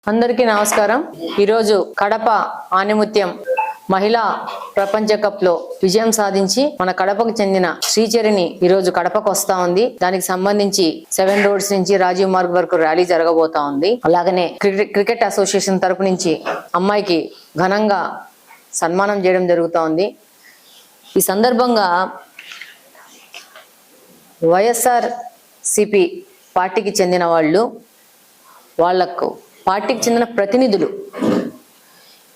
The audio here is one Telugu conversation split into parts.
అందరికీ నమస్కారం। ఈరోజు కడప ఆనిముత్యం మహిళా ప్రపంచ కప్ లో విజయం సాధించి మన కడపకు చెందిన శ్రీచరిణి ఈరోజు కడపకు వస్తా ఉంది। దానికి సంబంధించి 7 రోడ్స్ నుంచి రాజీవ్ మార్గ్ వరకు ర్యాలీ జరగబోతా ఉంది। అలాగనే క్రికెట్ అసోసియేషన్ తరపు నుంచి అమ్మాయికి ఘనంగా సన్మానం చేయడం జరుగుతా ఉంది। ఈ సందర్భంగా వైఎస్ఆర్ సిపి పార్టీకి చెందిన వాళ్ళకు పార్టీకి చెందిన ప్రతినిధులు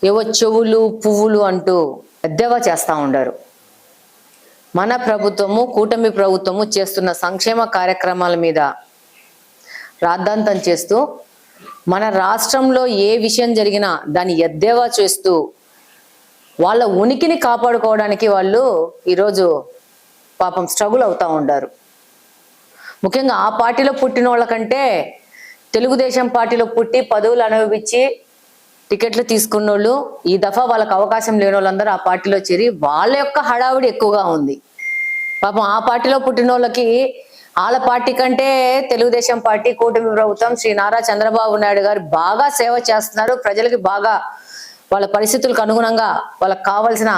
ఏవో చెవులు పువ్వులు అంటూ ఎద్దేవా చేస్తూ ఉండారు। మన ప్రభుత్వము కూటమి ప్రభుత్వము చేస్తున్న సంక్షేమ కార్యక్రమాల మీద రాద్ధాంతం చేస్తూ మన రాష్ట్రంలో ఏ విషయం జరిగినా దాన్ని ఎద్దేవా చేస్తూ వాళ్ళ ఉనికిని కాపాడుకోవడానికి వాళ్ళు ఈరోజు పాపం స్ట్రగుల్ అవుతూ ఉండారు। ముఖ్యంగా ఆ పార్టీలో పుట్టిన వాళ్ళకంటే తెలుగుదేశం పార్టీలో పుట్టి పదవులు అనుభవించి టికెట్లు తీసుకున్నోళ్ళు ఈ దఫా వాళ్ళకి అవకాశం లేని వాళ్ళందరూ ఆ పార్టీలో చేరి వాళ్ళ యొక్క హడావిడి ఎక్కువగా ఉంది। పాపం ఆ పార్టీలో పుట్టిన వాళ్ళకి వాళ్ళ పార్టీ కంటే తెలుగుదేశం పార్టీ కూటమి ప్రభుత్వం శ్రీ నారా చంద్రబాబు నాయుడు గారు బాగా సేవ చేస్తున్నారు। ప్రజలకి బాగా వాళ్ళ పరిస్థితులకు అనుగుణంగా వాళ్ళకి కావాల్సిన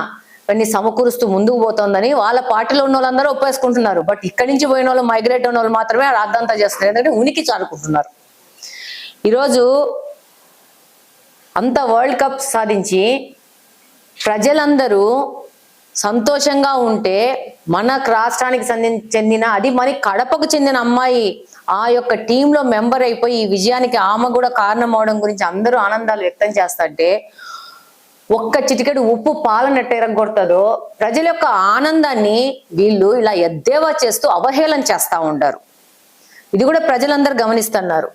అన్ని సమకూరుస్తూ ముందుకు పోతుందని వాళ్ళ పార్టీలో ఉన్న వాళ్ళందరూ ఒప్పేసుకుంటున్నారు। బట్ ఇక్కడి నుంచి పోయిన వాళ్ళు మైగ్రేట్ అయిన వాళ్ళు మాత్రమే రాద్ధాంతా చేస్తున్నారు, ఎందుకంటే ఉనికి చాలుకుంటున్నారు। ఈరోజు అంత వరల్డ్ కప్ సాధించి ప్రజలందరూ సంతోషంగా ఉంటే మన రాష్ట్రానికి చెందిన అది మరి కడపకు చెందిన అమ్మాయి ఆ యొక్క టీంలో మెంబర్ అయిపోయి ఈ విజయానికి ఆమె కూడా కారణం అవడం గురించి అందరూ ఆనందాలు వ్యక్తం చేస్తుంటే ఒక్క చిటికెడు ఉప్పు పాలనట్టు ఎరగొడుతుందో ప్రజల యొక్క ఆనందాన్ని వీళ్ళు ఇలా ఎద్దేవా చేస్తూ అవహేళన చేస్తూ ఉంటారు। ఇది కూడా ప్రజలందరూ గమనిస్తున్నారు।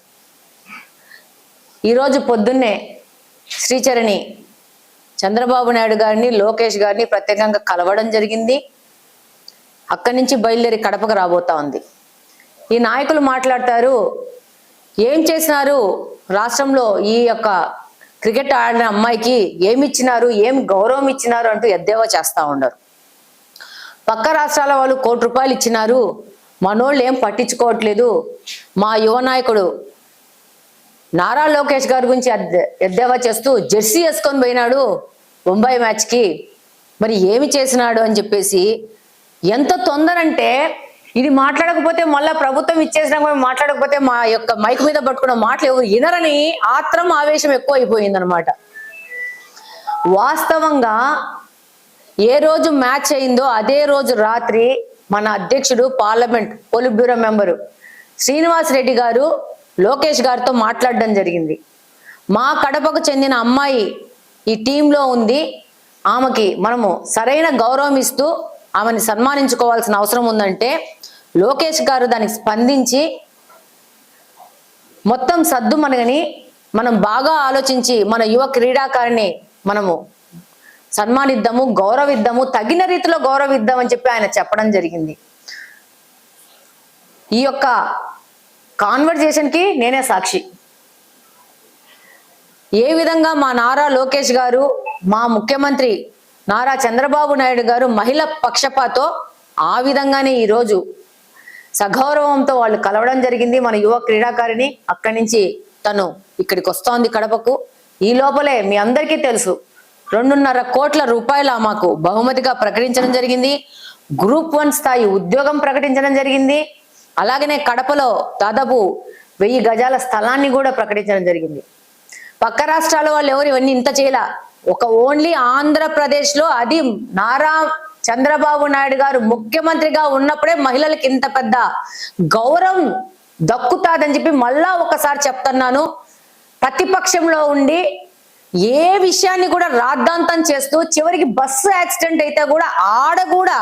ఈరోజు పొద్దున్నే శ్రీచరిణి చంద్రబాబు నాయుడు గారిని లోకేష్ గారిని ప్రత్యేకంగా కలవడం జరిగింది। అక్కడి నుంచి బయలుదేరి కడపకు రాబోతా ఉంది। ఈ నాయకులు మాట్లాడతారు, ఏం చేసినారు రాష్ట్రంలో ఈ యొక్క క్రికెట్ ఆడిన అమ్మాయికి ఏమి ఇచ్చినారు, ఏం గౌరవం ఇచ్చినారు అంటూ ఎద్దేవా చేస్తూ ఉన్నారు। పక్క రాష్ట్రాల వాళ్ళు ₹1 కోటి ఇచ్చినారు, మనోళ్ళు ఏం పట్టించుకోవట్లేదు, మా యువ నాయకుడు నారా లోకేష్ గారి గురించి ఎద్దేవా చేస్తూ జెర్సీ వేసుకొని పోయినాడు ముంబై మ్యాచ్కి, మరి ఏమి చేసినాడు అని చెప్పేసి ఎంత తొందరంటే ఇది మాట్లాడకపోతే మళ్ళా ప్రభుత్వం ఇచ్చేసినా మాట్లాడకపోతే మా యొక్క మైక్ మీద పట్టుకున్న మాటలు ఎవరు వినరని ఆత్రం ఆవేశం ఎక్కువ అయిపోయిందనమాట। వాస్తవంగా ఏ రోజు మ్యాచ్ అయిందో అదే రోజు రాత్రి మన అధ్యక్షుడు parliament polit bureau member Srinivas Reddy గారు లోకేష్ గారితో మాట్లాడడం జరిగింది। మా కడపకు చెందిన అమ్మాయి ఈ టీంలో ఉంది, ఆమెకి మనము సరైన గౌరవం ఇస్తూ ఆమెని సన్మానించుకోవాల్సిన అవసరం ఉందంటే లోకేష్ గారు దానికి స్పందించి మొత్తం సద్దుమణిగని మనం బాగా ఆలోచించి మన యువ క్రీడాకారిని మనము సన్మానిద్దాము, గౌరవిద్దాము, తగిన రీతిలో గౌరవిద్దాం అని చెప్పి ఆయన చెప్పడం జరిగింది। ఈ యొక్క కాన్వర్జేషన్ కి నేనే సాక్షి। ఏ విధంగా మా నారా లోకేష్ గారు మా ముఖ్యమంత్రి నారా చంద్రబాబు నాయుడు గారు మహిళ పక్షపాతో ఆ విధంగానే ఈరోజు సగౌరవంతో వాళ్ళు కలవడం జరిగింది మన యువ క్రీడాకారిని। అక్కడి నుంచి తను ఇక్కడికి వస్తోంది కడపకు। ఈ లోపలే మీ అందరికీ తెలుసు ₹2.5 కోట్ల మాకు బహుమతిగా ప్రకటించడం జరిగింది। గ్రూప్ 1 స్థాయి ఉద్యోగం ప్రకటించడం జరిగింది। అలాగనే కడపలో దాదాపు 1000 గజాల స్థలాన్ని కూడా ప్రకటించడం జరిగింది। పక్క రాష్ట్రాల వాళ్ళు ఎవరు ఇవన్నీ ఇంత చేయలా, ఒక ఓన్లీ ఆంధ్రప్రదేశ్ లో అది నారా చంద్రబాబు నాయుడు గారు ముఖ్యమంత్రిగా ఉన్నప్పుడే మహిళలకు ఇంత పెద్ద గౌరవం దక్కుతాదని చెప్పి మళ్ళా ఒకసారి చెప్తున్నాను। ప్రతిపక్షంలో ఉండి ఏ విషయాన్ని కూడా రాద్ధాంతం చేస్తూ చివరికి బస్సు యాక్సిడెంట్ అయితే కూడా ఆడ కూడా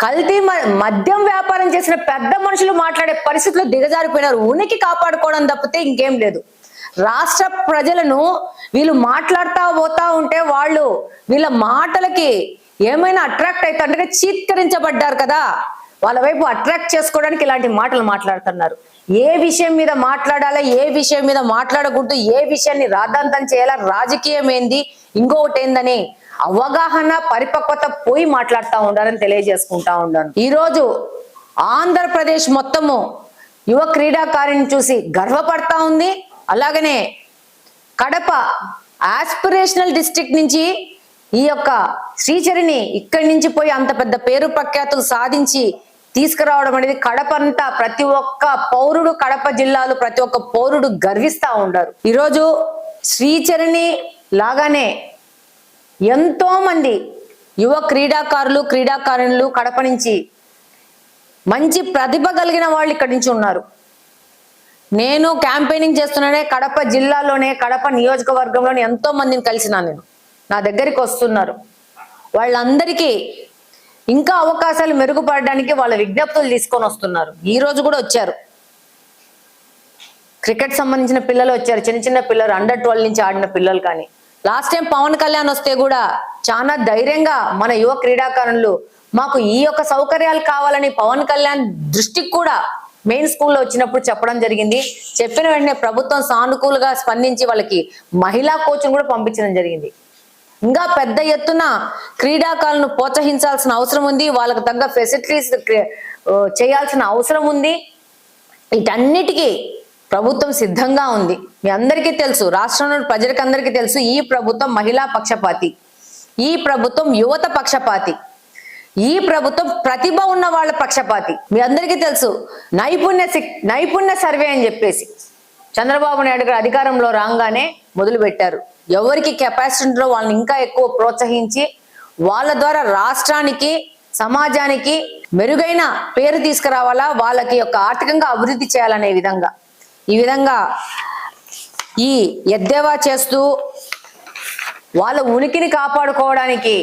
కల్తీ మద్యం వ్యాపారం చేసిన పెద్ద మనుషులు మాట్లాడే పరిస్థితుల్లో దిగజారిపోయినారు। ఉనికి కాపాడుకోవడం తప్పితే ఇంకేం లేదు। రాష్ట్ర ప్రజలను వీళ్ళు మాట్లాడుతూ పోతా ఉంటే వాళ్ళు వీళ్ళ మాటలకి ఏమైనా అట్రాక్ట్ అవుతారంటే చీత్కరించబడ్డారు కదా, వాళ్ళ వైపు అట్రాక్ట్ చేసుకోవడానికి ఇలాంటి మాటలు మాట్లాడుతున్నారు। ఏ విషయం మీద మాట్లాడాలా, ఏ విషయం మీద మాట్లాడకూడదు, ఏ విషయాన్ని రాద్ధాంతం చేయాలా, రాజకీయం ఏంది ఇంకొకటి ఏందని అవగాహన పరిపక్వత పోయి మాట్లాడుతూ ఉండాలని తెలియజేసుకుంటా ఉన్నాను। ఈరోజు ఆంధ్రప్రదేశ్ మొత్తము యువ క్రీడాకారిని చూసి గర్వపడతా ఉంది। అలాగనే కడప ఆస్పిరేషనల్ డిస్ట్రిక్ట్ నుంచి ఈ యొక్క శ్రీచరిని ఇక్కడి నుంచి పోయి అంత పెద్ద పేరు ప్రఖ్యాతులు సాధించి తీసుకురావడం అనేది కడప అంతా ప్రతి ఒక్క పౌరుడు, కడప జిల్లాలో ప్రతి ఒక్క పౌరుడు గర్విస్తా ఉంటారు. ఈరోజు శ్రీచరిని లాగానే ఎంతో మంది యువ క్రీడాకారులు కడప నుంచి మంచి ప్రతిభ కలిగిన వాళ్ళు ఇక్కడి నుంచి ఉన్నారు. నేను క్యాంపెయినింగ్ చేస్తున్నానే కడప జిల్లాలోనే, కడప నియోజకవర్గంలోనే ఎంతో మందిని కలిసినాను. నేను నా దగ్గరికి వస్తున్నారు. వాళ్ళందరికీ ఇంకా అవకాశాలు మెరుగుపడడానికి వాళ్ళ విజ్ఞప్తులు తీసుకొని వస్తున్నారు. ఈ రోజు కూడా వచ్చారు. క్రికెట్ సంబంధించిన పిల్లలు వచ్చారు, చిన్న చిన్న పిల్లలు, అండర్-12 నుంచి ఆడిన పిల్లలు. కానీ లాస్ట్ టైం పవన్ కళ్యాణ్ వస్తే కూడా చాలా ధైర్యంగా మన యువ క్రీడాకారులు మాకు ఈ యొక్క సౌకర్యాలు కావాలని పవన్ కళ్యాణ్ దృష్టికి కూడా మెయిన్ స్కూల్లో వచ్చినప్పుడు చెప్పడం జరిగింది. చెప్పిన వెంటనే ప్రభుత్వం సానుకూలంగా స్పందించి వాళ్ళకి మహిళా కోచ్ను కూడా పంపించడం జరిగింది. ఇంకా పెద్ద ఎత్తున క్రీడాకారులను ప్రోత్సహించాల్సిన అవసరం ఉంది. వాళ్ళకు తగ్గ ఫెసిలిటీస్ చేయాల్సిన అవసరం ఉంది. వీటన్నిటికీ ప్రభుత్వం సిద్ధంగా ఉంది. మీ అందరికీ తెలుసు, రాష్ట్రంలో ప్రజలకు అందరికీ తెలుసు, ఈ ప్రభుత్వం మహిళా పక్షపాతి, ఈ ప్రభుత్వం యువత పక్షపాతి, ఈ ప్రభుత్వం ప్రతిభ ఉన్న వాళ్ళ పక్షపాతి. మీ అందరికీ తెలుసు, నైపుణ్య సర్వే అని చెప్పేసి చంద్రబాబు నాయుడు గారు అధికారంలో రాగానే మొదలు పెట్టారు. ఎవరికి కెపాసిటీ ఉందో వాళ్ళని ఇంకా ఎక్కువ ప్రోత్సహించి వాళ్ళ ద్వారా రాష్ట్రానికి, సమాజానికి మెరుగైన పేరు తీసుకురావాలా, వాళ్ళకి యొక్క ఆర్థికంగా అభివృద్ధి చేయాలనే విధంగా ఈ విధంగా ఈ ఎద్దేవా చేస్తూ వాళ్ళ ఉనికిని కాపాడుకోవడానికి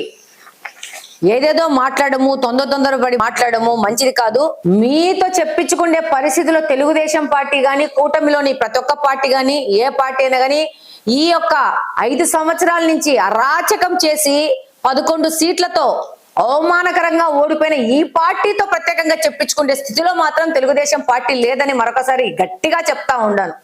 ఏదేదో మాట్లాడము, తొందరపడి మాట్లాడము మంచిది కాదు. మీతో చెప్పించుకునే పరిస్థితిలో తెలుగుదేశం పార్టీ గాని, కూటమిలోని ప్రతి ఒక్క పార్టీ గాని, ఏ పార్టీ అయినా గాని ఈ యొక్క 5 సంవత్సరాల నుంచి అరాచకం చేసి 11 సీట్లతో అవమానకరంగా ఓడిపోయిన ఈ పార్టీతో ప్రత్యేకంగా చెప్పించుకునే స్థితిలో మాత్రం తెలుగుదేశం పార్టీ లేదని మరొకసారి గట్టిగా చెప్తా ఉన్నాను.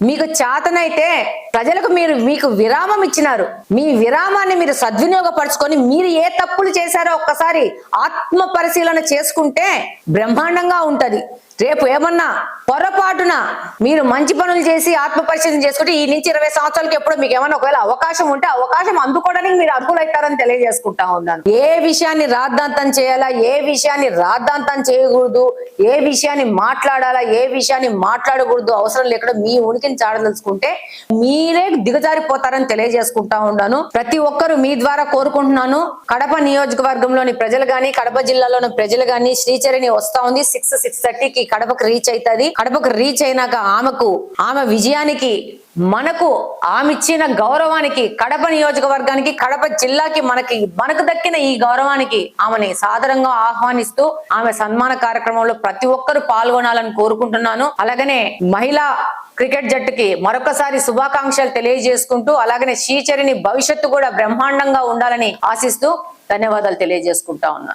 మీకు చేతనైతే ప్రజలకు మీకు విరామం ఇచ్చినారు. మీ విరామాన్ని మీరు సద్వినియోగపరచుకొని మీరు ఏ తప్పులు చేశారో ఒక్కసారి ఆత్మ పరిశీలన చేసుకుంటే బ్రహ్మాండంగా ఉంటది. రేపు ఏమన్నా పొరపాటున మీరు మంచి పనులు చేసి ఆత్మ పరిశీలన చేసుకుంటే ఈ నుంచి 20 సంవత్సరాలకి ఎప్పుడు మీకు ఏమన్నా ఒకవేళ అవకాశం ఉంటే అవకాశం అందుకోవడానికి మీరు అర్హులైతారని తెలియజేసుకుంటా ఉన్నాను. ఏ విషయాన్ని రాద్ధాంతం చేయాలా, ఏ విషయాన్ని రాద్ధాంతం చేయకూడదు, ఏ విషయాన్ని మాట్లాడాలా, ఏ విషయాన్ని మాట్లాడకూడదు అవసరం లేకుండా మీ ఉనికిని చాడదలుచుకుంటే మీరే దిగజారిపోతారని తెలియజేసుకుంటా ఉన్నాను. ప్రతి ఒక్కరు మీ ద్వారా కోరుకుంటున్నాను, కడప నియోజకవర్గంలోని ప్రజలు గాని, కడప జిల్లాలోని ప్రజలు గాని శ్రీచరిని వస్తా ఉంది. 6:30కి కడపకు రీచ్ అవుతుంది. కడపకు రీచ్ అయినాక ఆమె విజయానికి, మనకు ఆమె ఇచ్చిన గౌరవానికి, కడప నియోజకవర్గానికి, కడప జిల్లాకి మనకు దక్కిన ఈ గౌరవానికి ఆమెని సాదరంగా ఆహ్వానిస్తూ ఆమె సన్మాన కార్యక్రమంలో ప్రతి ఒక్కరు పాల్గొనాలని కోరుకుంటున్నాను. అలాగనే మహిళా క్రికెట్ జట్టుకి మరొకసారి శుభాకాంక్షలు తెలియజేసుకుంటూ, అలాగనే శ్రీచరిని భవిష్యత్తు కూడా బ్రహ్మాండంగా ఉండాలని ఆశిస్తూ ధన్యవాదాలు తెలియజేసుకుంటా ఉన్నాను.